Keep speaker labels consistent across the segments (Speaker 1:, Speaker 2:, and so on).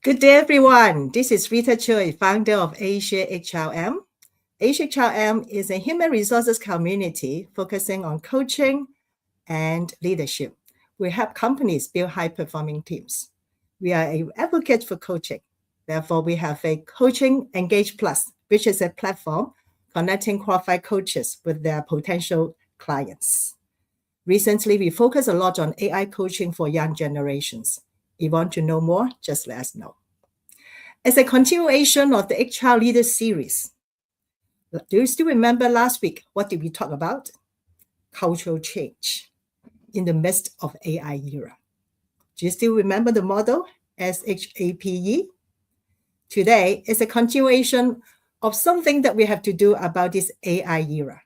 Speaker 1: Good day, everyone. This is Rita Choi, founder of Asia HRM. Asia HRM is a human resources community focusing on coaching and leadership. We help companies build high-performing teams. We are an advocate for coaching. Therefore, we have a Coaching Engage Plus, which is a platform connecting qualified coaches with their potential clients. Recently, we focus a lot on AI coaching for young generations. If you want to know more, just let us know. As a continuation of the HR Leader series, do you still remember last week, what did we talk about? Cultural change in the midst of AI era. Do you still remember the model, SHAPE? Today is a continuation of something that we have to do about this AI era,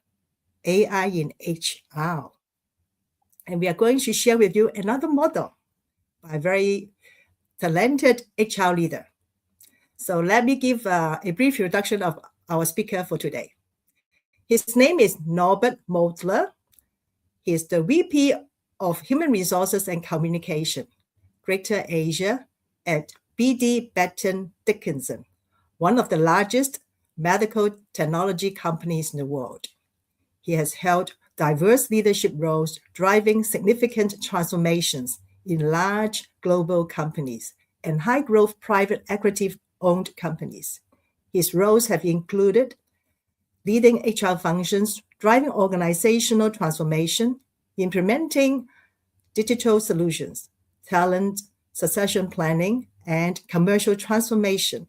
Speaker 1: AI in HR. And we are going to share with you another model by a very talented HR leader. So let me give a brief introduction of our speaker for today. His name is Norbert Modla. He is the VP of Human Resources and Communication, Greater Asia at BD Benton Dickinson, one of the largest medical technology companies in the world. He has held diverse leadership roles, driving significant transformations in large global companies and high-growth private equity-owned companies. His roles have included leading HR functions, driving organizational transformation, implementing digital solutions, talent succession planning, and commercial transformation.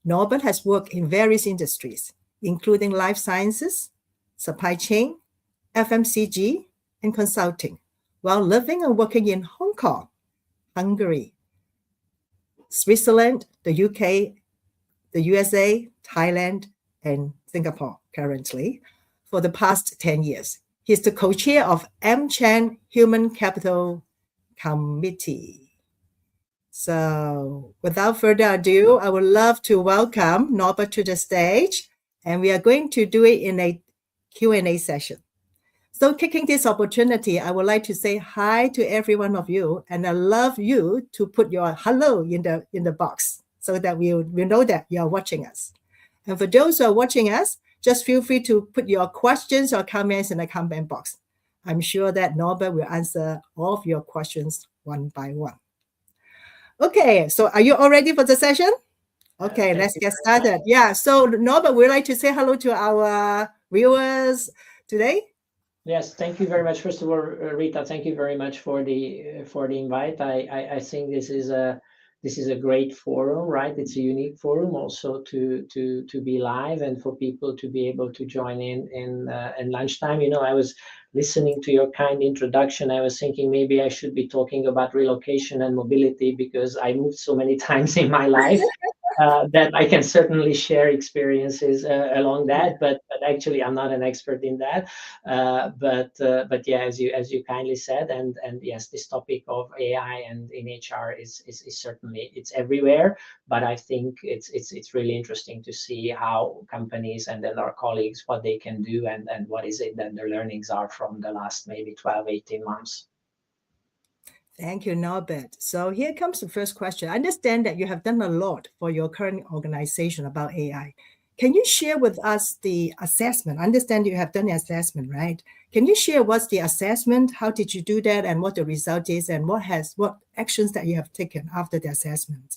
Speaker 1: Norbert has worked in various industries, including life sciences, supply chain, FMCG, and consulting, while living and working in Hong Kong, Hungary, Switzerland, the UK, the USA, Thailand, and Singapore currently for the past 10 years. He's the co-chair of AmChan Human Capital Committee. So without further ado, I would love to welcome Norbert to the stage, and we are going to do it in a Q&A session. So taking this opportunity, I would like to say hi to every one of you, and I love you to put your hello in the box so that we know that you are watching us. And for those who are watching us, just feel free to put your questions or comments in the comment box. I'm sure that Norbert will answer all of your questions one by one. Okay, so are you all ready for the session? Okay, let's get started. Yeah, so Norbert, would you like to say hello to our viewers today?
Speaker 2: Yes, thank you very much. First of all, Rita, thank you very much for the invite. I think this is a great forum, right? It's a unique forum also to be live and for people to be able to join in lunchtime. You know, I was listening to your kind introduction. I was thinking maybe I should be talking about relocation and mobility because I moved so many times in my life. That I can certainly share experiences along that, but actually I'm not an expert in that. But yeah, as you kindly said, and yes, this topic of AI and in HR is certainly, it's everywhere. But I think it's really interesting to see how companies and then our colleagues, what they can do and what is it that their learnings are from the last maybe 12, 18 months.
Speaker 1: Thank you, Norbert. So here comes the first question. I understand that you have done a lot for your current organization about AI. Can you share with us the assessment? I understand you have done the assessment, right? Can you share what's the assessment? How did you do that and what the result is and what actions that you have taken after the assessment?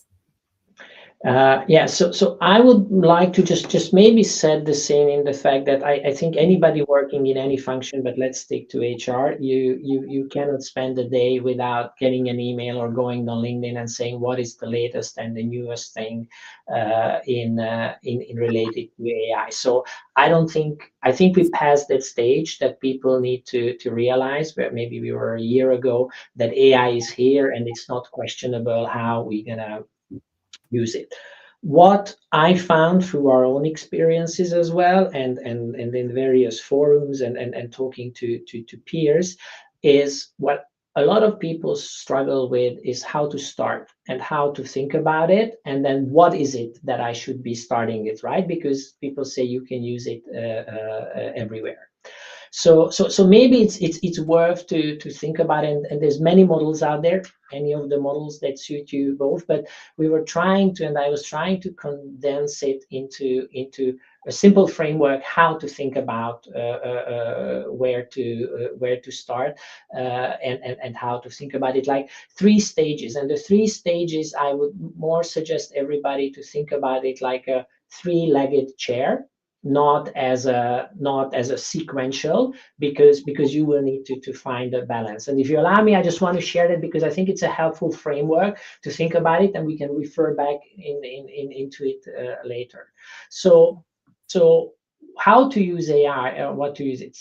Speaker 2: Yeah, so I would like to just maybe set the scene in the fact that I think anybody working in any function, but let's stick to HR, you cannot spend a day without getting an email or going on LinkedIn and saying what is the latest and the newest thing in related to AI. So I think we passed that stage that people need to realize, where maybe we were a year ago, that AI is here and it's not questionable how we're gonna use it. What I found through our own experiences as well, and in various forums and talking to peers, is what a lot of people struggle with is how to start and how to think about it, and then what is it that I should be starting with, right? Because people say you can use it everywhere. So maybe it's worth to think about it. And there's many models out there, any of the models that suit you both. But we were trying to, and I was trying to condense it into a simple framework, how to think about where to start, and how to think about it, like 3 stages. And the 3 stages, I would more suggest everybody to think about it like a 3-legged chair, not as a sequential, because you will need to find a balance. And if you allow me, I just want to share that because I think it's a helpful framework to think about it, and we can refer back into it later. So how to use AI, or what to use it?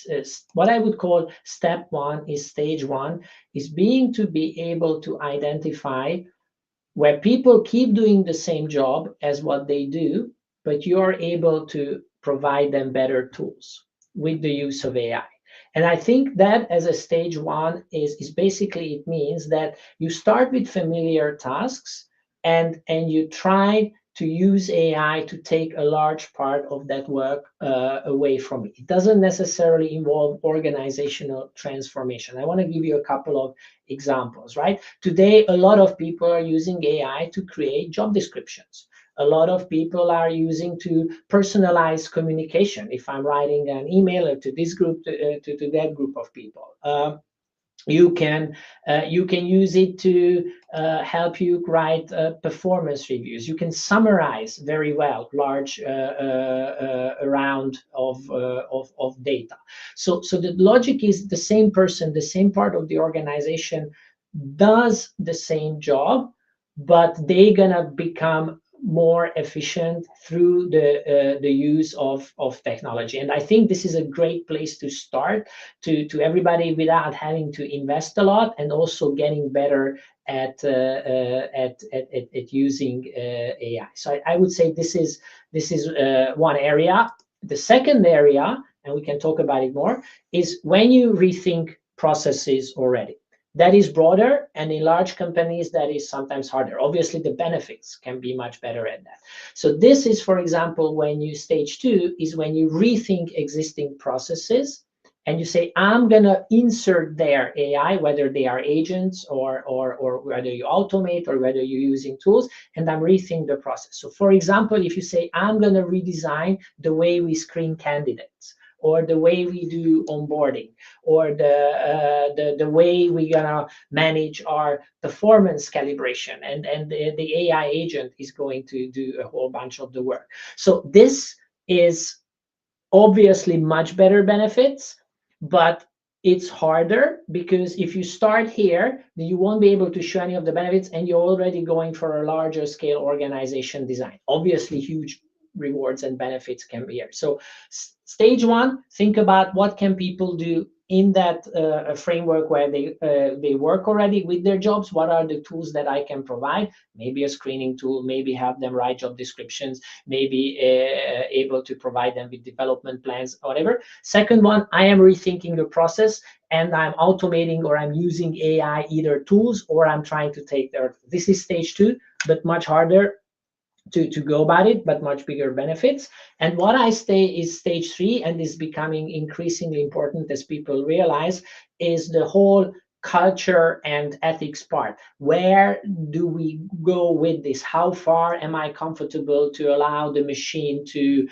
Speaker 2: What I would call step 1 is stage 1 is to be able to identify where people keep doing the same job as what they do, but you're able to provide them better tools with the use of AI. And I think that as a stage 1 is basically, it means that you start with familiar tasks, and you try to use AI to take a large part of that work away from it. It doesn't necessarily involve organizational transformation. I want to give you a couple of examples, right? Today, a lot of people are using AI to create job descriptions. A lot of people are using to personalize communication. If I'm writing an email to this group, to that group of people, you can use it to help you write performance reviews. You can summarize very well large round of data. So the logic is the same person, the same part of the organization does the same job, but they're gonna become more efficient through the use of technology. And I think this is a great place to start, to everybody, without having to invest a lot, and also getting better at using AI. So I would say this is one area. The second area, and we can talk about it more, is when you rethink processes already. That is broader, and in large companies that is sometimes harder. Obviously the benefits can be much better at that. So this is, for example, when you stage 2 is when you rethink existing processes, and you say, I'm gonna insert their AI, whether they are agents or whether you automate or whether you're using tools, and I'm rethinking the process. So for example, if you say, I'm gonna redesign the way we screen candidates, or the way we do onboarding, or the way we're gonna manage our performance calibration, and the AI agent is going to do a whole bunch of the work. So this is obviously much better benefits, but it's harder, because if you start here, then you won't be able to show any of the benefits, and you're already going for a larger scale organization design. Obviously huge rewards and benefits can be here. So stage 1, think about what can people do in that framework where they work already with their jobs. What are the tools that I can provide? Maybe a screening tool, maybe have them write job descriptions, maybe able to provide them with development plans, whatever. Second one, I am rethinking the process, and I'm automating, or I'm using AI, either tools, or I'm trying to take their. This is stage 2, but much harder to go about it, but much bigger benefits. And what I say is stage 3, and is becoming increasingly important as people realize, is the whole culture and ethics part. Where do we go with this? How far am I comfortable to allow the machine to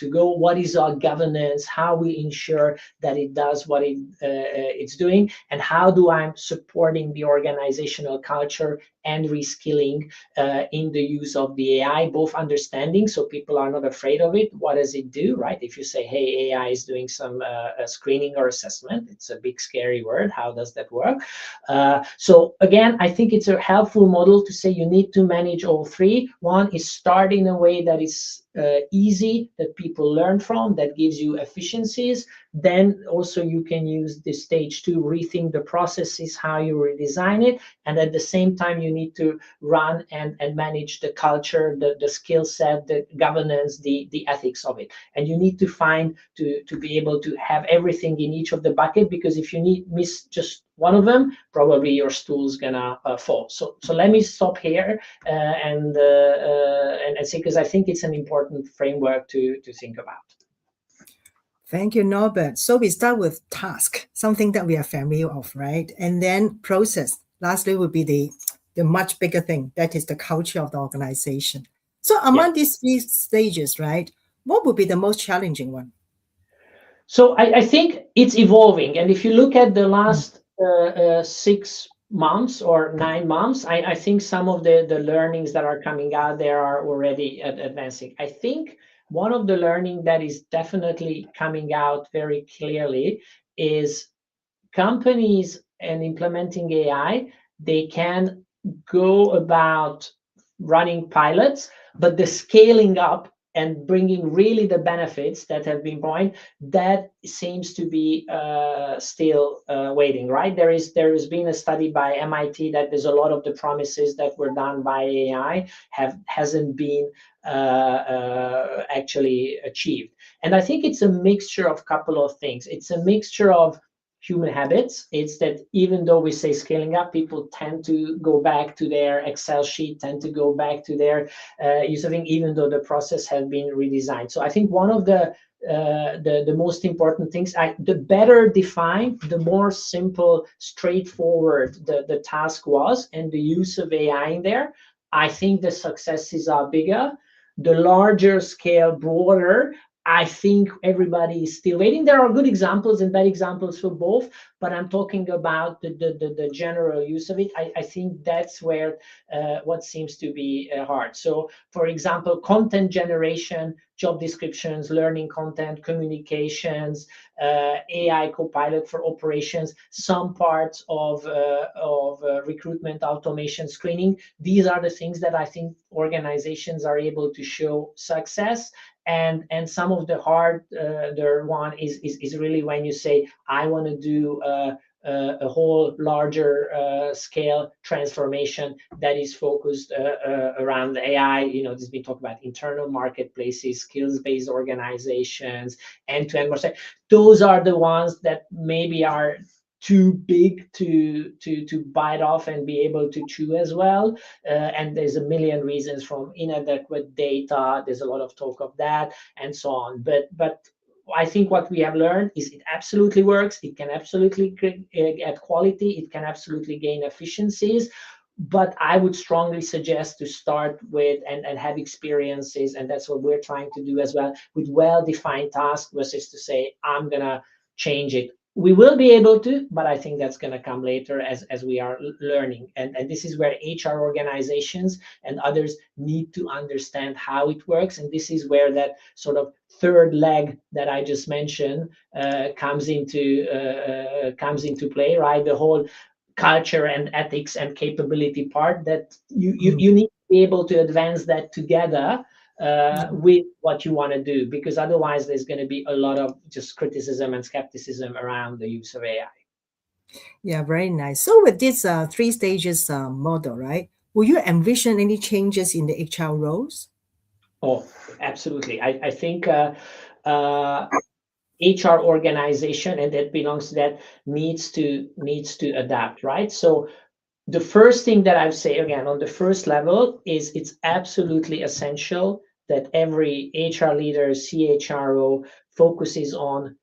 Speaker 2: go? What is our governance? How we ensure that it does what it's doing? And how do I supporting the organizational culture and reskilling in the use of the AI, both understanding, so people are not afraid of it. What does it do, right? If you say, hey, AI is doing some screening or assessment, it's a big scary word. How does that work? So again, I think it's a helpful model to say you need to manage all 3. One is start in a way that is easy, that people learn from, that gives you efficiencies. Then also you can use the stage 2, rethink the processes, how you redesign it, and at the same time you need to run and manage the culture, the skill set, the governance, the ethics of it. And you need to find to be able to have everything in each of the bucket, because if you miss just one of them, probably your stool's gonna fall. So let me stop here and say, because I think it's an important framework to think about.
Speaker 1: Thank you, Norbert. So we start with task, something that we are familiar of, right? And then process. Lastly would be the much bigger thing, that is the culture of the organization. So
Speaker 2: Yeah.
Speaker 1: among these three stages, right, what would be the most challenging one?
Speaker 2: So I think it's evolving, and if you look at the
Speaker 1: Mm,
Speaker 2: last 6 months or 9 months, I think some of the learnings that are coming out there are already advancing. I think one of the learning that is definitely coming out very clearly is companies and implementing AI, they can go about running pilots, but the scaling up and bringing really the benefits that have been pointed, that seems to be still waiting, right? There has been a study by MIT that there's a lot of the promises that were done by AI hasn't been actually achieved. And I think it's a mixture of couple of things. It's a mixture of human habits. It's that even though we say scaling up, people tend to go back to their Excel sheet, tend to go back to their use of thing, even though the process has been redesigned. So I think one of the most important things, the better defined, the more simple, straightforward the task was, and the use of AI in there, I think the successes are bigger. The larger scale, broader, I think everybody is still waiting. There are good examples and bad examples for both, but I'm talking about the general use of it. I think that's where what seems to be hard. So, for example, content generation, job descriptions, learning content, communications, AI copilot for operations, some parts of recruitment automation screening. These are the things that I think organizations are able to show success. And some of the harder one is really when you say, I want to do a whole larger scale transformation that is focused around AI. There's been talk about internal marketplaces, skills-based organizations, end-to-end. Those are the ones that maybe are too big to bite off and be able to chew as well. And there's a million reasons, from inadequate data, there's a lot of talk of that, and so on. But I think what we have learned is it absolutely works. It can absolutely add quality. It can absolutely gain efficiencies. But I would strongly suggest to start with and have experiences, and that's what we're trying to do as well, with well-defined tasks versus to say, I'm going to change it. We will be able to, but I think that's going to come later as we are learning. And this is where HR organizations and others need to understand how it works. And this is where that sort of third leg that I just mentioned comes into play, right? The whole culture and ethics and capability part, that you need to be able to advance that together with what you want to do, because otherwise there's going to be a lot of just criticism and skepticism around the use of AI.
Speaker 1: Yeah, very nice. So with this three stages model, right, will you envision any changes in the HR roles?
Speaker 2: Oh, absolutely. I think HR organization, and that belongs to that, needs to adapt, right? So the first thing that I would say, again, on the first level, is it's absolutely essential that every HR leader, CHRO, focuses on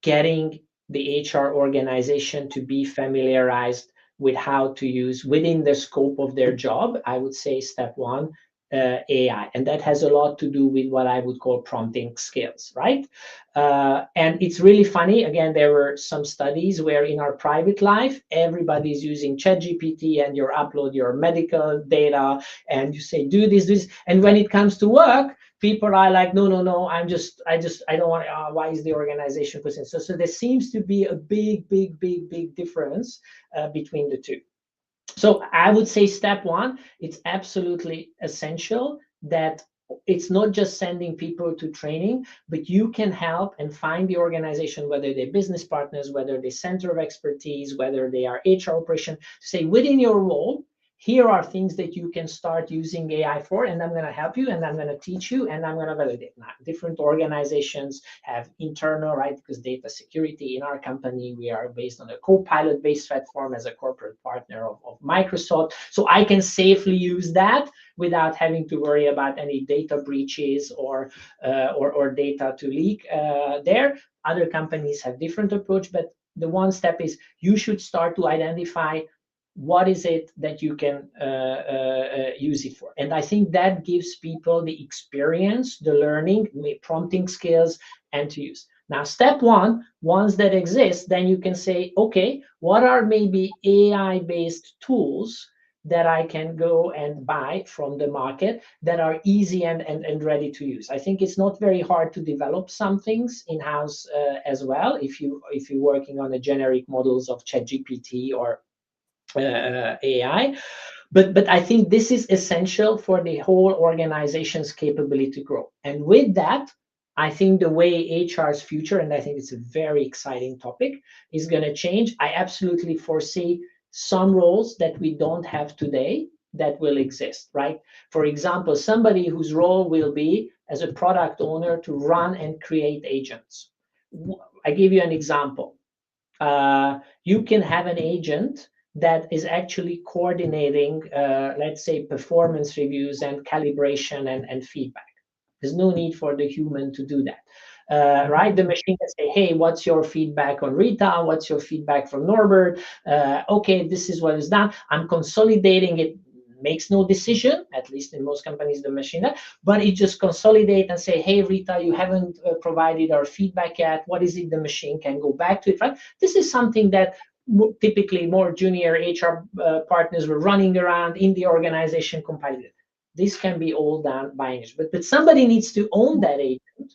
Speaker 2: getting the HR organization to be familiarized with how to use, within the scope of their job, I would say step one, AI. And that has a lot to do with what I would call prompting skills, right? And it's really funny. Again, there were some studies where in our private life, everybody's using ChatGPT, and you upload your medical data and you say, do this, do this. And when it comes to work, people are like, no, I don't want, why is the organization pushing? So there seems to be a big difference between the two. So I would say step one, it's absolutely essential that it's not just sending people to training, but you can help and find the organization, whether they're business partners, whether they're center of expertise, whether they are HR operation, to say, within your role, here are things that you can start using AI for, and I'm going to help you, and I'm going to teach you, and I'm going to validate. Now, different organizations have internal, right? Because data security in our company, we are based on a Copilot-based platform as a corporate partner of Microsoft. So I can safely use that, without having to worry about any data breaches or data to leak there. Other companies have different approach, but the one step is you should start to identify what is it that you can use it for. And I think that gives people the experience, the learning, prompting skills, and to use. Now, step one, once that exists, then you can say, okay, what are maybe AI-based tools that I can go and buy from the market that are easy and ready to use? I think it's not very hard to develop some things in-house as well if you're working on the generic models of ChatGPT or AI, but I think this is essential for the whole organization's capability to grow. And with that, I think the way HR's future, and I think it's a very exciting topic, is going to change. I absolutely foresee some roles that we don't have today that will exist, right? For example, somebody whose role will be as a product owner to run and create agents. I give you an example. You can have an agent that is actually coordinating, let's say, performance reviews and calibration and feedback. There's no need for the human to do that. Right? The machine can say, hey, what's your feedback on Rita? What's your feedback from Norbert? Okay, this is what is done. I'm consolidating it. Makes no decision, at least in most companies, the machine does, but it just consolidate and say, hey, Rita, you haven't provided our feedback yet. What is it? The machine can go back to it, right? This is something that typically more junior HR partners were running around in the organization compiling it. This can be all done by English, but somebody needs to own that agent,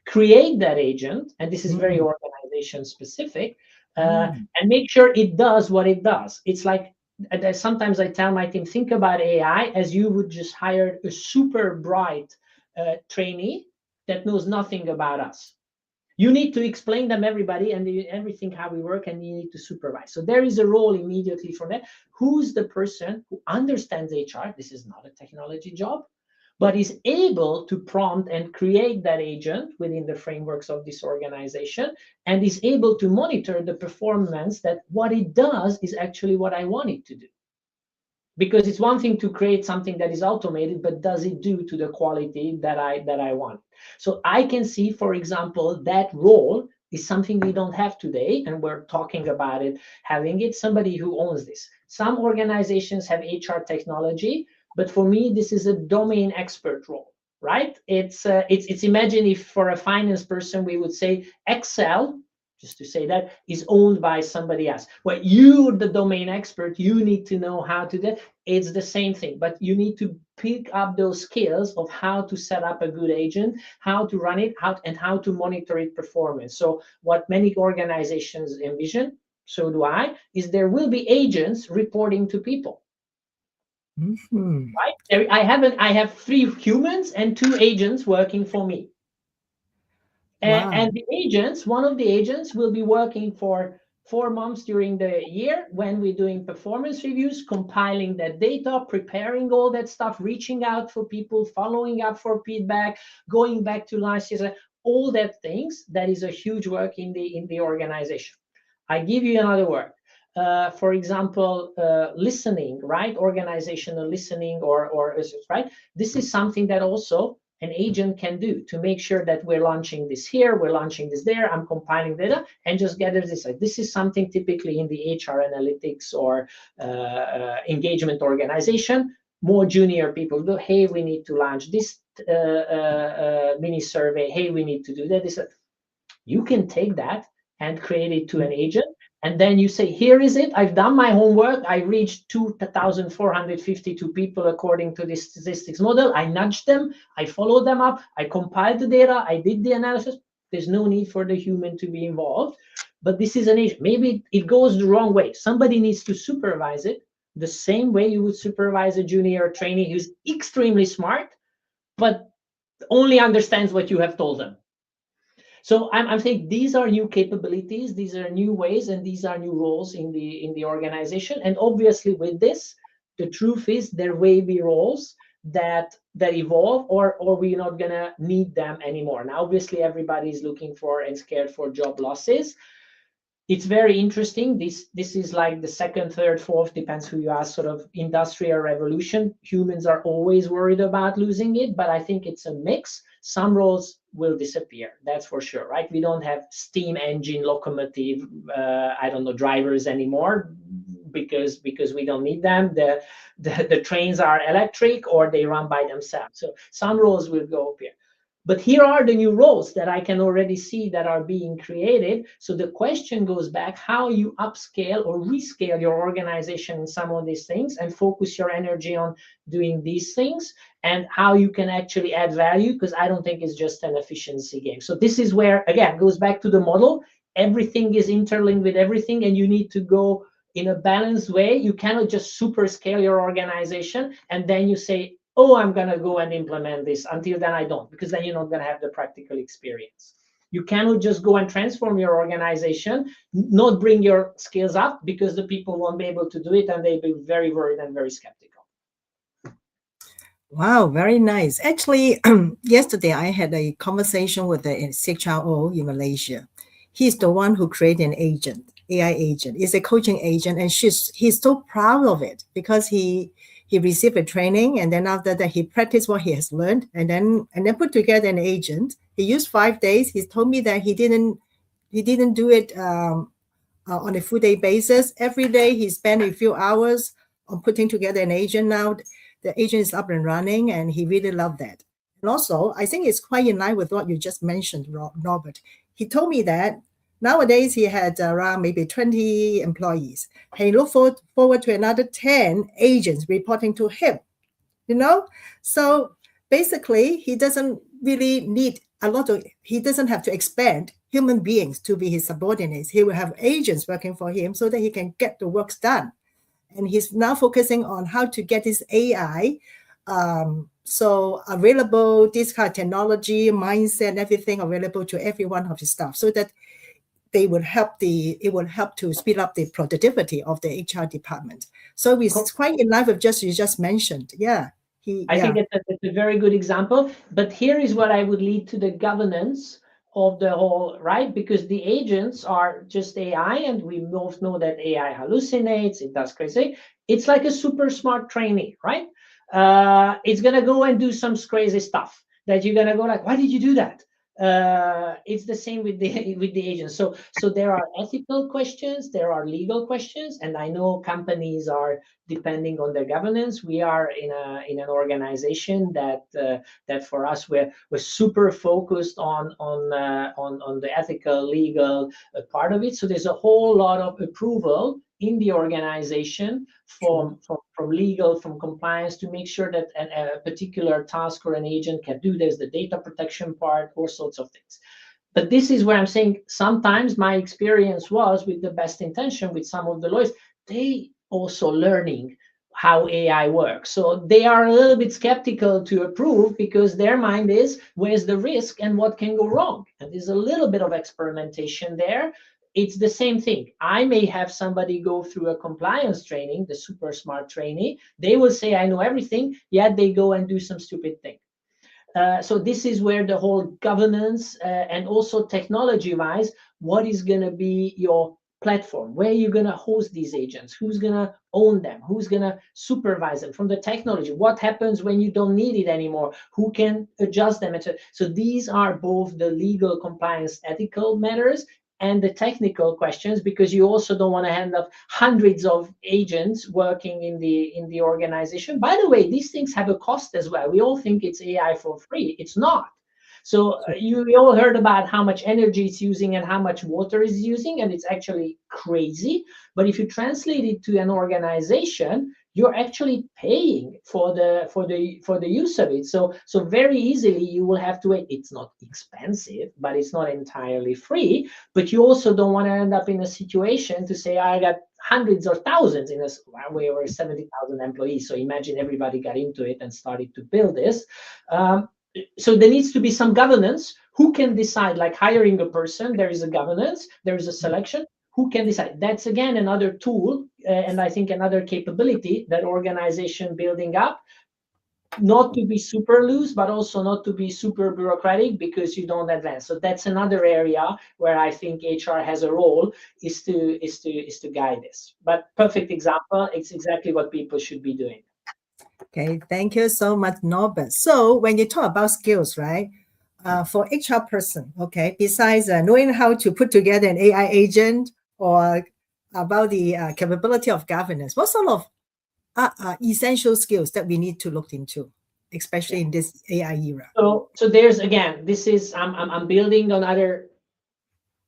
Speaker 2: create that agent, and this is very organization specific, and make sure it does what it does. It's like, sometimes I tell my team, think about AI as you would just hire a super bright trainee that knows nothing about us. You need to explain them everybody and everything how we work, and you need to supervise. So there is a role immediately for that. Who's the person who understands HR? This is not a technology job, but is able to prompt and create that agent within the frameworks of this organization, and is able to monitor the performance that what it does is actually what I want it to do. Because it's one thing to create something that is automated, but does it do to the quality that I want? So I can see, for example, that role is something we don't have today, and we're talking about it, having it, somebody who owns this. Some organizations have HR technology, but for me, this is a domain expert role, right? It's imagine if for a finance person, we would say Excel, just to say that, is owned by somebody else. Well, you, the domain expert, you need to know how to do it. It's the same thing, but you need to pick up those skills of how to set up a good agent, how to run it, how to monitor its performance. So what many organizations envision, so do I, is there will be agents reporting to people. Right? I have 3 humans and 2 agents working for me. Wow. And the agents, one of the agents will be working for 4 months during the year when we're doing performance reviews, compiling that data, preparing all that stuff, reaching out for people, following up for feedback, going back to last year, all that things. That is a huge work in the organization. I give you another word. For example, listening, right? Organizational listening or right? This is something that also an agent can do to make sure that we're launching this here, we're launching this there, I'm compiling data, and just gather this. This is something typically in the HR analytics or engagement organization, more junior people do, hey, we need to launch this mini survey, hey, we need to do that. You can take that and create it to an agent, and then you say, here is it. I've done my homework. I reached 2,452 people according to this statistics model. I nudged them. I followed them up. I compiled the data. I did the analysis. There's no need for the human to be involved. But this is an agent. Maybe it goes the wrong way. Somebody needs to supervise it the same way you would supervise a junior trainee who's extremely smart, but only understands what you have told them. So I'm saying these are new capabilities, these are new ways, and these are new roles in the organization. And obviously with this, the truth is there will be roles that evolve, or we're not gonna need them anymore. Now, obviously, everybody is looking for and scared for job losses. It's very interesting. This is like the second, third, fourth, depends who you ask, sort of industrial revolution. Humans are always worried about losing it, but I think it's a mix. Some roles will disappear, that's for sure, right? We don't have steam engine, locomotive, I don't know, drivers anymore, because we don't need them. The trains are electric or they run by themselves. So some roles will go up here. But here are the new roles that I can already see that are being created. So the question goes back how you upscale or rescale your organization in some of these things and focus your energy on doing these things, and how you can actually add value, because I don't think it's just an efficiency game. So this is where, again, goes back to the model. Everything is interlinked with everything, and you need to go in a balanced way. You cannot just super scale your organization and then you say, oh, I'm going to go and implement this. Until then, I don't, because then you're not going to have the practical experience. You cannot just go and transform your organization, not bring your skills up, because the people won't be able to do it and they'll be very worried and very skeptical.
Speaker 1: Wow, very nice. Actually, yesterday I had a conversation with the CHRO in Malaysia. He's the one who created an agent, AI agent. It's a coaching agent, and he's so proud of it because he received a training, and then after that he practiced what he has learned, and then put together an agent. He used 5 days. He told me that he didn't do it on a full day basis. Every day he spent a few hours on putting together an agent. Now the agent is up and running, and he really loved that. And also, I think it's quite in line with what you just mentioned, Norbert. He told me that nowadays he had around maybe 20 employees. He looked forward to another 10 agents reporting to him, So basically, he doesn't really need he doesn't have to expand human beings to be his subordinates. He will have agents working for him so that he can get the work done. And he's now focusing on how to get his AI so available, this kind of technology, mindset, everything available to every one of his staff, so that it will help to speed up the productivity of the HR department. So it's quite in line with you just mentioned. Yeah.
Speaker 2: I think it's a very good example. But here is what I would lead to the governance of the whole, right? Because the agents are just AI, and we both know that AI hallucinates, it does crazy. It's like a super smart trainee, right? It's gonna go and do some crazy stuff that you're gonna go like, why did you do that? It's the same with the agents. So there are ethical questions, there are legal questions, and I know companies are depending on their governance. We are in an organization that for us we're super focused on the ethical, legal part of it. So there's a whole lot of approval in the organization from legal, from compliance, to make sure that a particular task or an agent can do this, the data protection part, all sorts of things. But this is where I'm saying sometimes my experience was, with the best intention, with some of the lawyers, they also learning how AI works. So they are a little bit skeptical to approve, because their mind is, where's the risk and what can go wrong? And there's a little bit of experimentation there. It's the same thing. I may have somebody go through a compliance training, the super smart trainee. They will say, I know everything, yet they go and do some stupid thing. So this is where the whole governance and also technology-wise, what is going to be your platform? Where are you going to host these agents? Who's going to own them? Who's going to supervise them? From the technology, what happens when you don't need it anymore? Who can adjust them? So these are both the legal, compliance, ethical matters, and the technical questions, because you also don't want to end up hundreds of agents working in the organization. By the way, these things have a cost as well. We all think it's AI for free. It's not. So you all heard about how much energy it's using and how much water it's using, and it's actually crazy. But if you translate it to an organization, you're actually paying for the use of it. So very easily you will have to wait. It's not expensive, but it's not entirely free. But you also don't want to end up in a situation to say, I got hundreds or thousands in us. We were 70,000 employees. So imagine everybody got into it and started to build this. So there needs to be some governance. Who can decide? Like hiring a person, there is a governance, there is a selection. Who can decide? That's again another tool, and I think another capability that organization building up. not to be super loose, but also not to be super bureaucratic because you don't advance. So that's another area where I think HR has a role, is to guide this. But perfect example, it's exactly what people should be doing.
Speaker 1: Okay, thank you so much, Norbert. So when you talk about skills, right, for HR person, okay, besides knowing how to put together an AI agent or about the capability of governance, what sort of essential skills that we need to look into, especially in this AI era?
Speaker 2: So there's, again, this is I'm building on other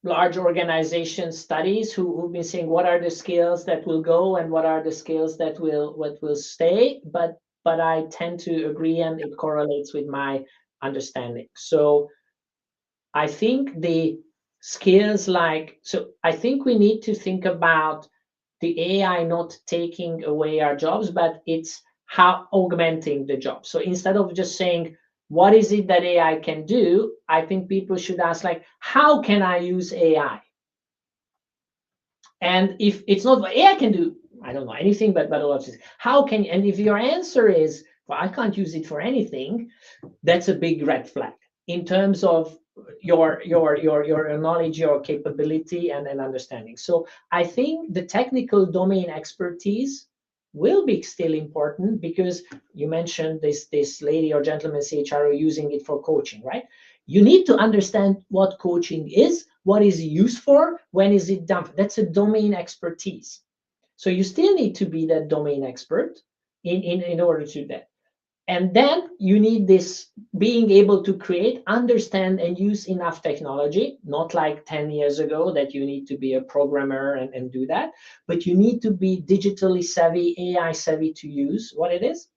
Speaker 2: large organization studies who've been saying what are the skills that will go and what are the skills that will stay. But I tend to agree, and it correlates with my understanding. So I think the skills I think we need to think about the AI not taking away our jobs, but it's how augmenting the job. So instead of just saying, what is it that AI can do? I think people should ask, like, how can I use AI? And if it's not what AI can do, I don't know anything, but a lot of things. How can, and if your answer is, well, I can't use it for anything, that's a big red flag in terms of your knowledge, your capability, and understanding. So I think the technical domain expertise will be still important, because you mentioned this lady or gentleman CHRO using it for coaching, right? You need to understand what coaching is, what is it used for, when is it done. That's a domain expertise. So you still need to be that domain expert in order to do that. And then you need this being able to create, understand, and use enough technology, not like 10 years ago that you need to be a programmer and do that, but you need to be digitally savvy, AI savvy to use what it is.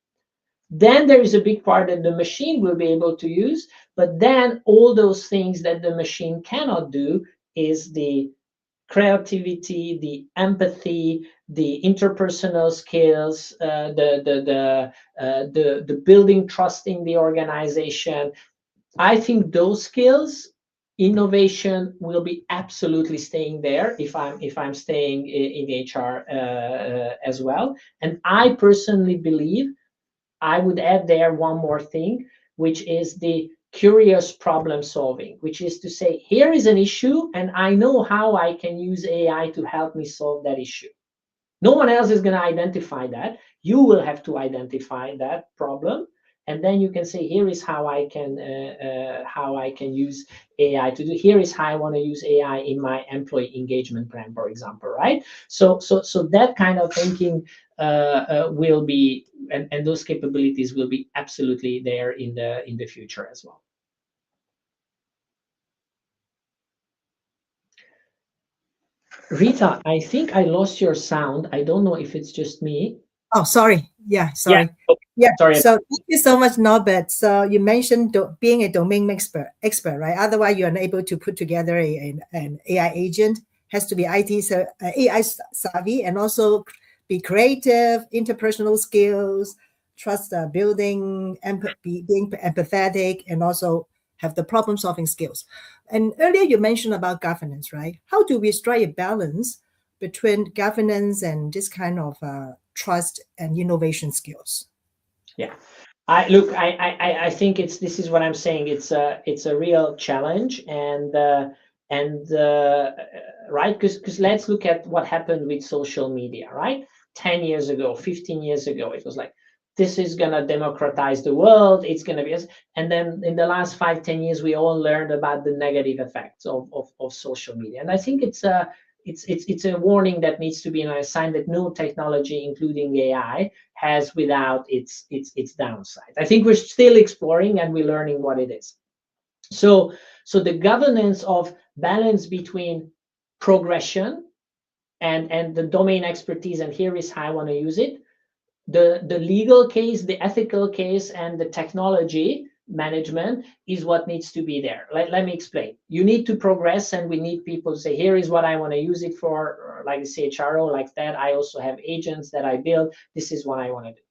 Speaker 2: Then there is a big part that the machine will be able to use, but then all those things that the machine cannot do is the creativity, the empathy, the interpersonal skills, the building trust in the organization. I think those skills, innovation will be absolutely staying there if I'm staying in HR as well. And I personally believe I would add there one more thing, which is the curious problem solving, which is to say, here is an issue, and I know how I can use AI to help me solve that issue. No one else is going to identify that. You will have to identify that problem, and then you can say, here is how I can use AI to do. Here is how I want to use AI in my employee engagement plan, for example, right? So that kind of thinking will be, and those capabilities will be absolutely there in the future as well. Rita, I think I lost your sound. I don't know if it's just me.
Speaker 1: Oh, sorry. Yeah,
Speaker 2: Yeah.
Speaker 1: sorry. Yeah.
Speaker 2: Sorry.
Speaker 1: So thank you so much, Norbert. So you mentioned being a domain expert, right? Otherwise, you're unable to put together an AI agent. Has to be AI savvy, and also be creative, interpersonal skills, trust building, being empathetic, and also have the problem solving skills. And earlier you mentioned about governance, right? How do we strike a balance between governance and this kind of trust and innovation skills?
Speaker 2: Yeah, I think this is what I'm saying. It's a real challenge, and right, because let's look at what happened with social media, right? 10 years ago, 15 years ago, it was like, this is gonna democratize the world. It's gonna be, and then in the last 5-10 years, we all learned about the negative effects of social media. And I think it's a warning that needs to be a sign that no technology, including AI, has without its downside. I think we're still exploring and we're learning what it is. So the governance of balance between progression and the domain expertise, and here is how I want to use it, the legal case, the ethical case, and the technology management is what needs to be there. Let me explain. You need to progress, and we need people to say, here is what I want to use it for, like the CHRO, like that. I also have agents that I build. This is what I want to do.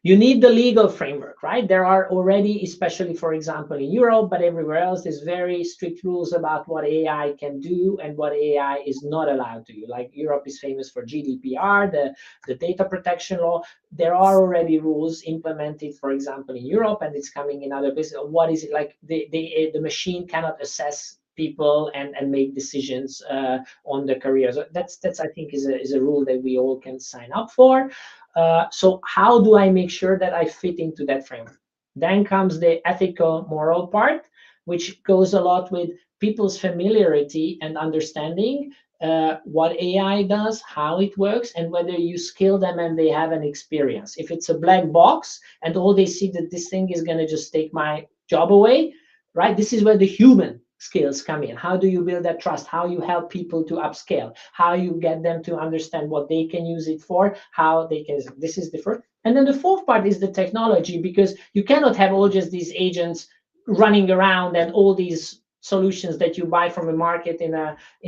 Speaker 2: You need the legal framework, right? There are already, especially for example in Europe, but everywhere else, there's very strict rules about what AI can do and what AI is not allowed to do. Like Europe is famous for GDPR, the data protection law. There are already rules implemented, for example, in Europe, and it's coming in other places. What is it like? The machine cannot assess people and make decisions on the career. So that's I think is a rule that we all can sign up for. So how do I make sure that I fit into that framework? Then comes the ethical, moral part, which goes a lot with people's familiarity and understanding what AI does, how it works, and whether you skill them and they have an experience. If it's a black box and all they see that this thing is going to just take my job away, right? This is where the human skills come in. How do you build that trust? How you help people to upscale? How you get them to understand what they can use it for? How they can. This is the first. And then the fourth part is the technology, because you cannot have all just these agents running around and all these solutions that you buy from a market in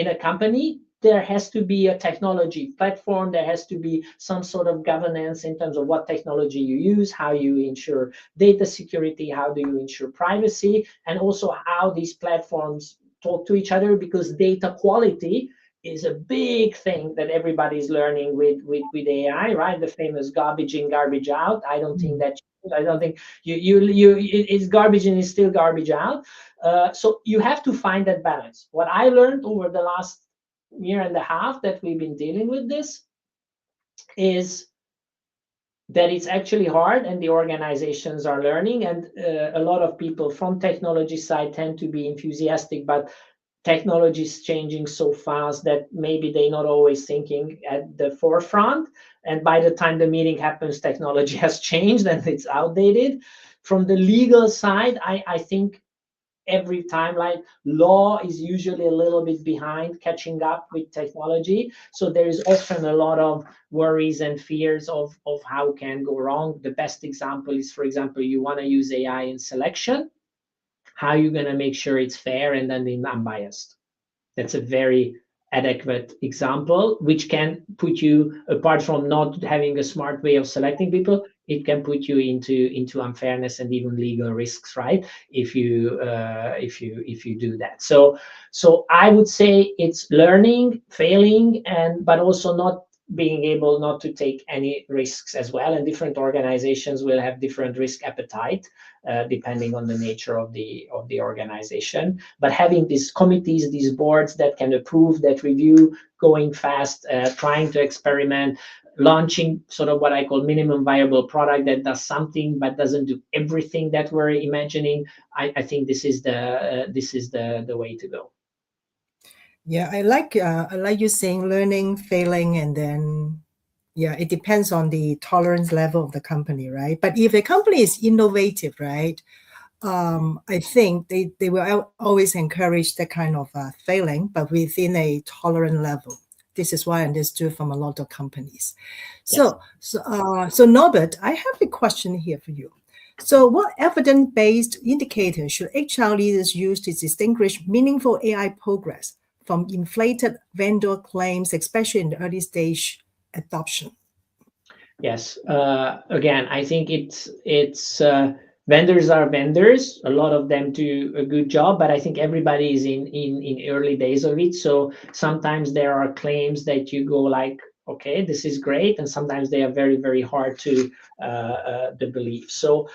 Speaker 2: a company. There has to be a technology platform. There has to be some sort of governance in terms of what technology you use, how you ensure data security, how do you ensure privacy, and also how these platforms talk to each other, because data quality is a big thing that everybody's learning with AI, right? The famous garbage in, garbage out. I don't think that. I don't think it's garbage in is still garbage out. So you have to find that balance. What I learned over the last year and a half that we've been dealing with this is that it's actually hard, and the organizations are learning, and a lot of people from technology side tend to be enthusiastic, but technology is changing so fast that maybe they're not always thinking at the forefront, and by the time the meeting happens, technology has changed and it's outdated. From the legal side, I think every time, like, law is usually a little bit behind catching up with technology, so there is often a lot of worries and fears of how can go wrong. The best example is, for example, you want to use AI in selection. How are you going to make sure it's fair and then unbiased? That's a very adequate example, which can put you, apart from not having a smart way of selecting people, it can put you into unfairness and even legal risks, right? If you do that. So I would say it's learning, failing, and but also not being able not to take any risks as well. And different organizations will have different risk appetite depending on the nature of the organization. But having these committees, these boards that can approve, that review, going fast, trying to experiment, launching sort of what I call minimum viable product that does something but doesn't do everything that we're imagining. I think this is the way to go.
Speaker 1: Yeah, I like you saying learning, failing, and then yeah, it depends on the tolerance level of the company, right? But if a company is innovative, right, I think they will always encourage that kind of failing, but within a tolerant level. This is what I understood from a lot of companies.
Speaker 2: Yes.
Speaker 1: So Norbert, I have a question here for you. So what evidence-based indicators should HR leaders use to distinguish meaningful AI progress from inflated vendor claims, especially in the early stage adoption?
Speaker 2: Yes. Again, I think it's vendors are vendors. A lot of them do a good job, but I think everybody is in early days of it. So sometimes there are claims that you go like, okay, this is great, and sometimes they are very, very hard to believe. So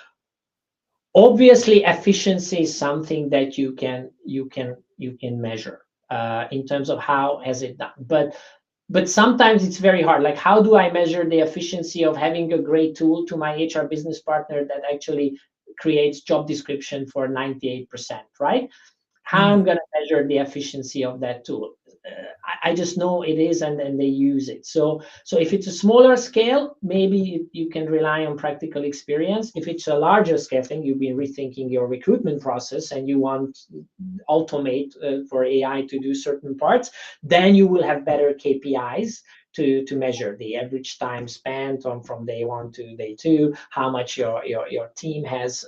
Speaker 2: obviously, efficiency is something that you can measure in terms of how has it done, but sometimes it's very hard. Like, how do I measure the efficiency of having a great tool to my HR business partner that actually creates job description for 98%, right? How I'm going to measure the efficiency of that tool? I just know it is, and they use it. So if it's a smaller scale, maybe you can rely on practical experience. If it's a larger scale thing, you've been rethinking your recruitment process and you want automate for AI to do certain parts, then you will have better KPIs to measure the average time spent on from day one to day two, how much your team has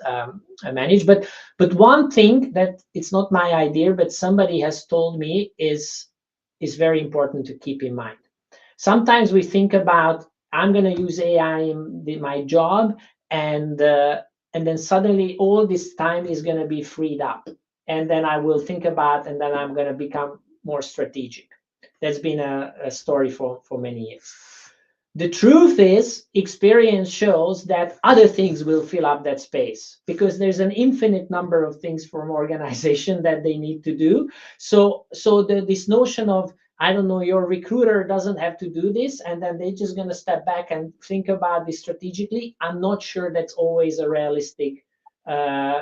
Speaker 2: managed. But one thing that it's not my idea, but somebody has told me is very important to keep in mind. Sometimes we think about, I'm going to use AI in my job, and then suddenly all this time is going to be freed up, and then I will think about, and then I'm going to become more strategic. That's been a story for many years. The truth is, experience shows that other things will fill up that space, because there's an infinite number of things for an organization that they need to do. So this notion of, I don't know, your recruiter doesn't have to do this, and then they're just going to step back and think about this strategically. I'm not sure that's always a realistic,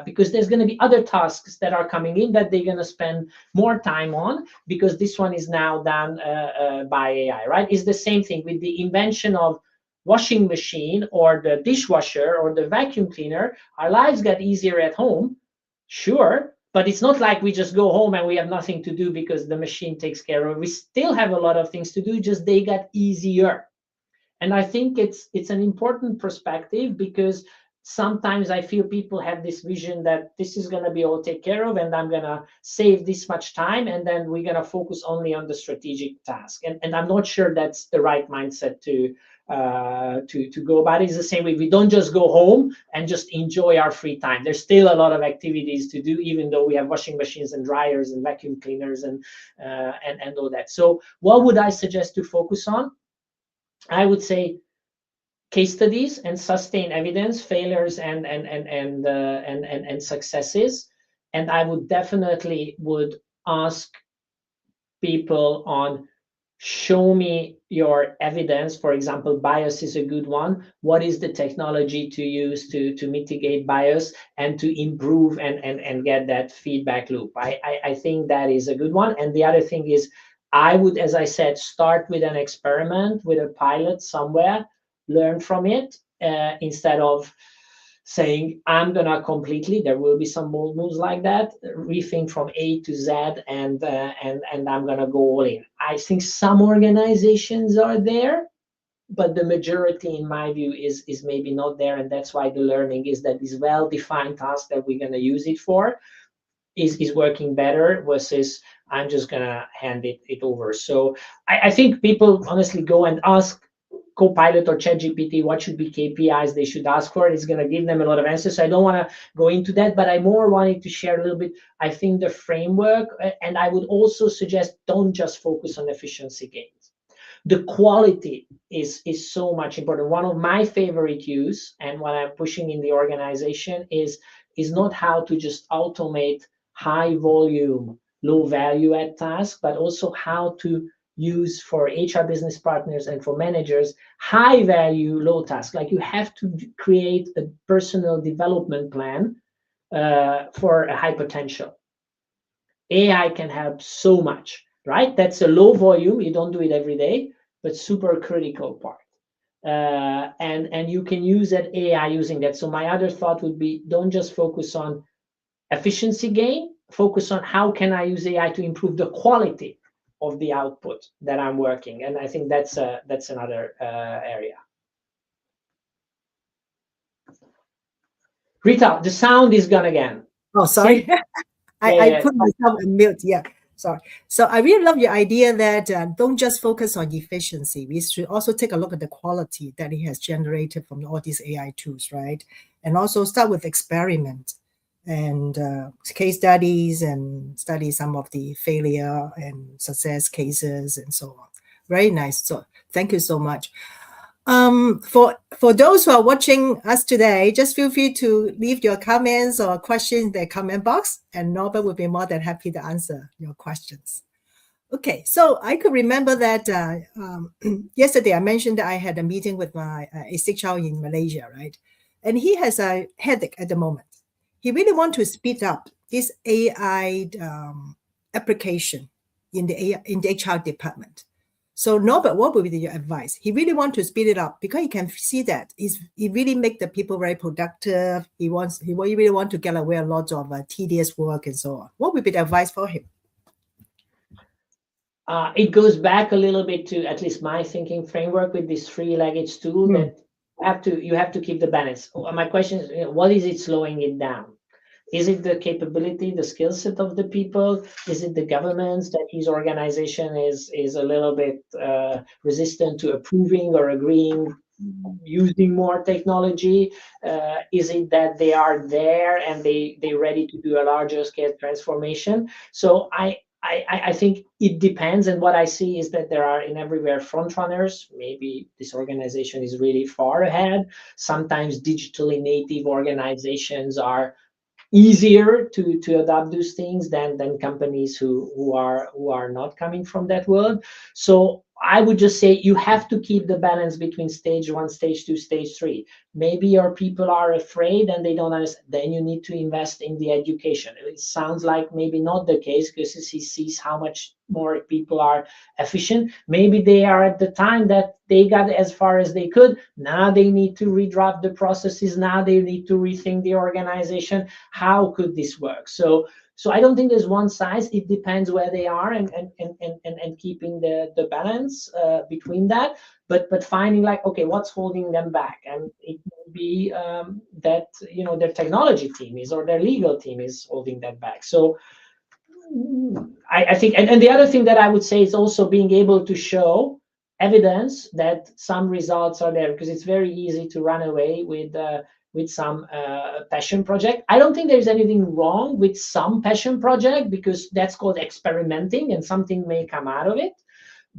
Speaker 2: because there's going to be other tasks that are coming in that they're going to spend more time on, because this one is now done by AI, right? It's the same thing with the invention of washing machine or the dishwasher or the vacuum cleaner. Our lives got easier at home, sure, but it's not like we just go home and we have nothing to do because the machine takes care of it. We still have a lot of things to do, just they got easier. And I think it's an important perspective, because sometimes I feel people have this vision that this is going to be all taken care of, and I'm going to save this much time, and then we're going to focus only on the strategic task. And I'm not sure that's the right mindset to go about it. It's the same way we don't just go home and just enjoy our free time. There's still a lot of activities to do, even though we have washing machines and dryers and vacuum cleaners and all that. So what would I suggest to focus on? I would say case studies and sustained evidence, failures and successes. And I would definitely ask people on, show me your evidence. For example, bias is a good one. What is the technology to use to mitigate bias and to improve and get that feedback loop? I think that is a good one. And the other thing is, I would, as I said, start with an experiment, with a pilot somewhere, learn from it, instead of saying, I'm going to completely, there will be some bold moves like that, rethink from A to Z, and I'm going to go all in. I think some organizations are there, but the majority, in my view, is maybe not there. And that's why the learning is that this well-defined task that we're going to use it for is working better, versus I'm just going to hand it over. So I think people honestly go and ask Copilot or ChatGPT what should be KPIs they should ask for. It's going to give them a lot of answers. So I don't want to go into that, but I more wanted to share a little bit, I think, the framework. And I would also suggest, don't just focus on efficiency gains. The quality is so much important. One of my favorite use, and what I'm pushing in the organization, is not how to just automate high volume, low value add tasks, but also how to use for HR business partners and for managers high value, low task. Like, you have to create a personal development plan for a high potential. AI can help so much, right? That's a low volume, you don't do it every day, but super critical part. And you can use that AI using that. So my other thought would be, don't just focus on efficiency gain, focus on how can I use AI to improve the quality of the output that I'm working. And I think that's another area. Rita, the sound is gone again.
Speaker 1: Oh, sorry. I put myself on mute. Yeah, sorry. So I really love your idea that don't just focus on efficiency. We should also take a look at the quality that it has generated from all these AI tools, right? And also start with experiment and case studies, and study some of the failure and success cases and so on. Very nice. So thank you so much. For those who are watching us today, just feel free to leave your comments or questions in the comment box, and Norbert will be more than happy to answer your questions. Okay, so I could remember that yesterday I mentioned that I had a meeting with my HR in Malaysia, right? And he has a headache at the moment. He really wants to speed up this AI application in the HR department. So Norbert, what would be your advice? He really wants to speed it up because he can see that he really make the people very productive. He really want to get away a lot of tedious work and so on. What would be the advice for him?
Speaker 2: It goes back a little bit to at least my thinking framework with this three-legged stool, that you have to keep the balance. My question is, what is it slowing it down? Is it the capability, the skill set of the people? Is it the governance that his organization is a little bit resistant to approving or agreeing using more technology? Is it that they are there and they're ready to do a larger scale transformation? So I think it depends, and what I see is that there are in everywhere front runners. Maybe this organization is really far ahead. Sometimes digitally native organizations are easier to adopt those things than companies who are not coming from that world. So I would just say you have to keep the balance between stage 1, stage 2, stage 3. Maybe your people are afraid and they don't understand, then you need to invest in the education. It sounds like maybe not the case, because he sees how much more people are efficient. Maybe they are at the time that they got as far as they could. Now they need to redraft the processes. Now they need to rethink the organization. How could this work? So I don't think there's one size. It depends where they are, and keeping the balance between that. But finding, like, okay, what's holding them back? And it may be that their technology team is, or their legal team is holding them back. So I think, and the other thing that I would say is also being able to show evidence that some results are there, because it's very easy to run away with some passion project. I don't think there's anything wrong with some passion project, because that's called experimenting, and something may come out of it.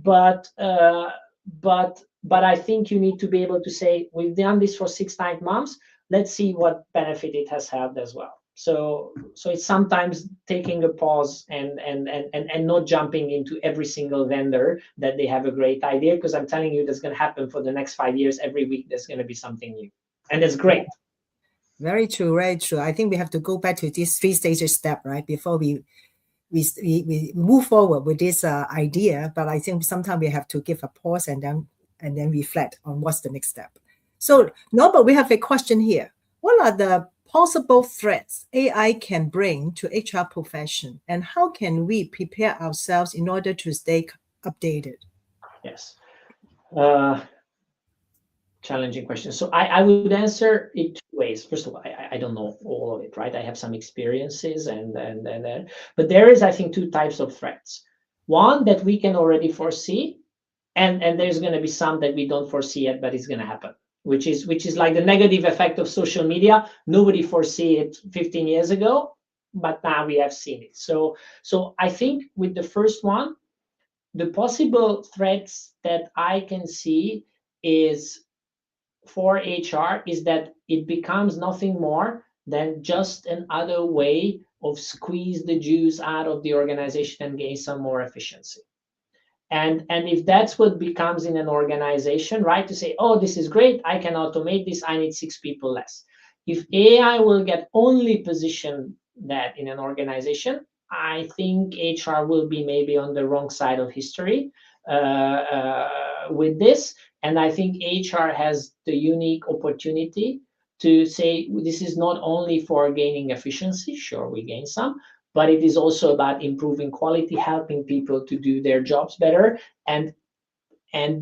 Speaker 2: But I think you need to be able to say, we've done this for 6-9 months. Let's see what benefit it has had as well. So it's sometimes taking a pause and not jumping into every single vendor that they have a great idea, because I'm telling you, that's going to happen for the next 5 years. Every week there's going to be something new, and that's great.
Speaker 1: Very true, very true. I think we have to go back to this 3 stages step, right, before we move forward with this idea. But I think sometimes we have to give a pause and then reflect on what's the next step. So, Norbert, we have a question here. What are the possible threats AI can bring to HR profession, and how can we prepare ourselves in order to stay updated?
Speaker 2: Yes. Challenging question. So I would answer it 2 ways. First of all, I don't know all of it, right? I have some experiences, but there is, I think, 2 types of threats. One that we can already foresee, and there's going to be some that we don't foresee yet, but it's going to happen, which is like the negative effect of social media. Nobody foresee it 15 years ago, but now we have seen it. So I think with the first one, the possible threats that I can see is, for HR, is that it becomes nothing more than just another way of squeeze the juice out of the organization and gain some more efficiency. And if that's what becomes in an organization, right, to say, oh, this is great, I can automate this, I need 6 people less. If AI will get only positioned that in an organization, I think HR will be maybe on the wrong side of history with this. And I think HR has the unique opportunity to say, this is not only for gaining efficiency, sure, we gain some, but it is also about improving quality, helping people to do their jobs better, and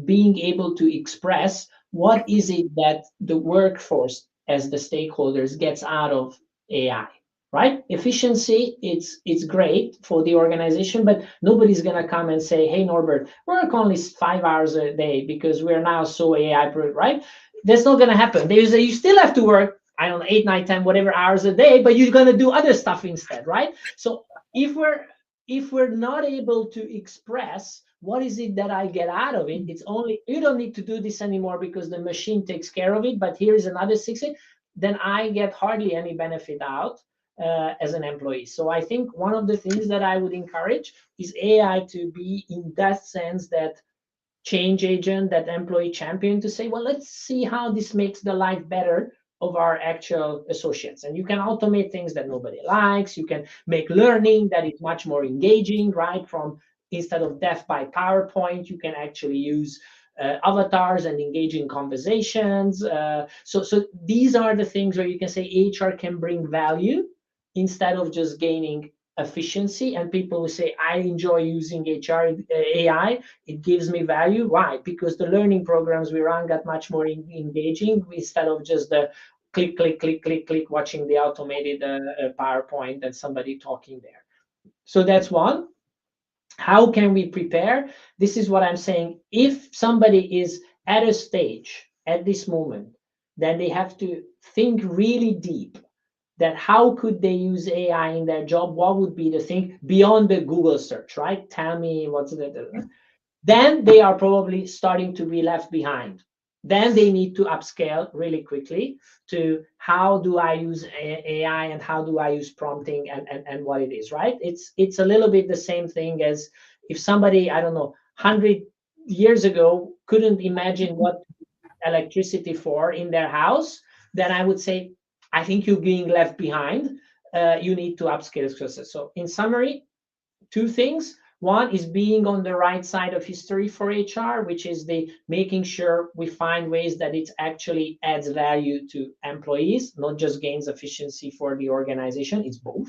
Speaker 2: being able to express what is it that the workforce, as the stakeholders, gets out of AI. Right? Efficiency, it's great for the organization, but nobody's going to come and say, hey, Norbert, work only 5 hours a day because we're now so AI, right? That's not going to happen. You still have to work, I don't know, 8, 9, 10, whatever hours a day, but you're going to do other stuff instead, right? So if we're not able to express what is it that I get out of it, it's only, you don't need to do this anymore because the machine takes care of it, but here is another 60, then I get hardly any benefit out as an employee. So I think one of the things that I would encourage is AI to be, in that sense, that change agent, that employee champion, to say, well, let's see how this makes the life better of our actual associates. And you can automate things that nobody likes. You can make learning that is much more engaging, right? From, instead of death by PowerPoint, you can actually use avatars and engaging conversations. So these are the things where you can say HR can bring value instead of just gaining efficiency. And people will say, I enjoy using AI, it gives me value. Why? Because the learning programs we run got much more engaging, instead of just the click, click, click, click, click, watching the automated PowerPoint and somebody talking there. So that's one. How can we prepare? This is what I'm saying. If somebody is at a stage at this moment, then they have to think really deep that how could they use AI in their job? What would be the thing beyond the Google search, right? Tell me what's the then they are probably starting to be left behind. Then they need to upscale really quickly to how do I use AI and how do I use prompting and what it is, right? It's a little bit the same thing as if somebody, I don't know, 100 years ago couldn't imagine what electricity for in their house, then I would say, I think you're being left behind. You need to upscale process. So in summary, two things. One is being on the right side of history for HR, which is the making sure we find ways that it actually adds value to employees, not just gains efficiency for the organization. It's both.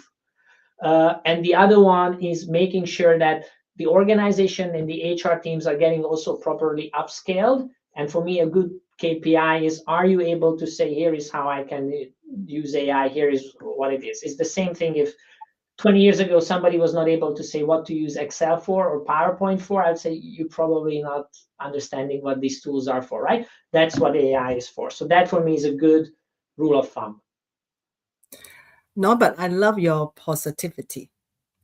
Speaker 2: And the other one is making sure that the organization and the HR teams are getting also properly upscaled. And for me, a good KPI is, are you able to say, here is how I can use AI, here is what it is. It's the same thing if 20 years ago somebody was not able to say what to use Excel for or PowerPoint for, I'd say you're probably not understanding what these tools are for, right? That's what AI is for. So that for me is a good rule of thumb.
Speaker 1: Norbert, I love your positivity.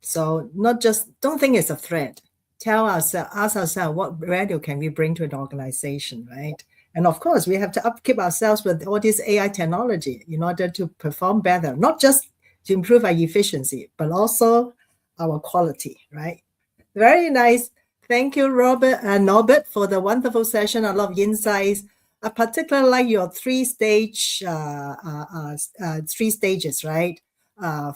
Speaker 1: So don't think it's a threat. Ask ourselves, what value can we bring to an organization, right? And of course, we have to upkeep ourselves with all this AI technology in order to perform better, not just to improve our efficiency, but also our quality, right? Very nice. Thank you, Norbert, for the wonderful session. A lot of insights. I particularly like your three stages, right?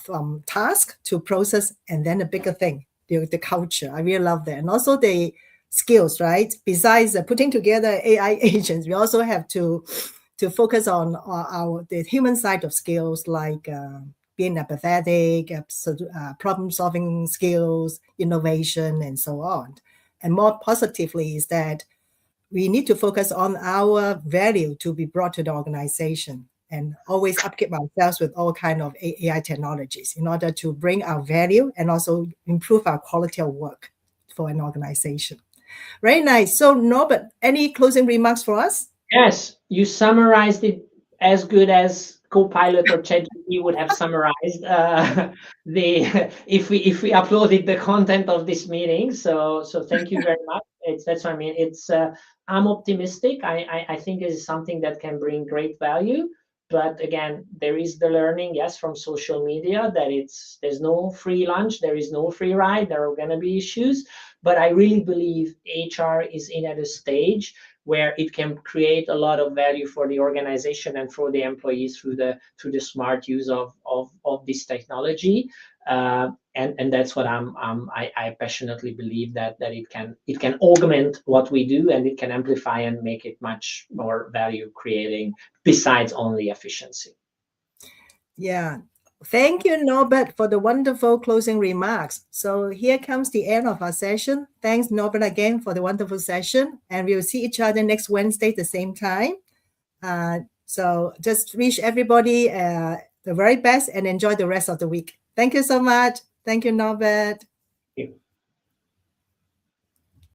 Speaker 1: From task to process, and then the bigger thing, the culture. I really love that. And also the skills, right? Besides putting together AI agents, we also have to focus on the human side of skills, like being empathetic, problem-solving skills, innovation, and so on. And more positively is that we need to focus on our value to be brought to the organization and always upkeep ourselves with all kinds of AI technologies in order to bring our value and also improve our quality of work for an organization. Very nice. So Norbert, any closing remarks for us?
Speaker 2: Yes, you summarized it as good as Copilot or ChatGPT would have summarized if we uploaded the content of this meeting. So thank you very much. That's what I mean. I'm optimistic. I think it is something that can bring great value. But again, there is the learning, yes, from social media that there's no free lunch, there is no free ride, there are going to be issues. But I really believe HR is in at a stage where it can create a lot of value for the organization and for the employees through the smart use of this technology. And that's what I passionately believe that it can augment what we do, and it can amplify and make it much more value creating besides only efficiency.
Speaker 1: Yeah. Thank you, Norbert, for the wonderful closing remarks. So here comes the end of our session. Thanks, Norbert, again for the wonderful session. And we will see each other next Wednesday at the same time. So just wish everybody the very best and enjoy the rest of the week. Thank you so much. Thank you, Norbert.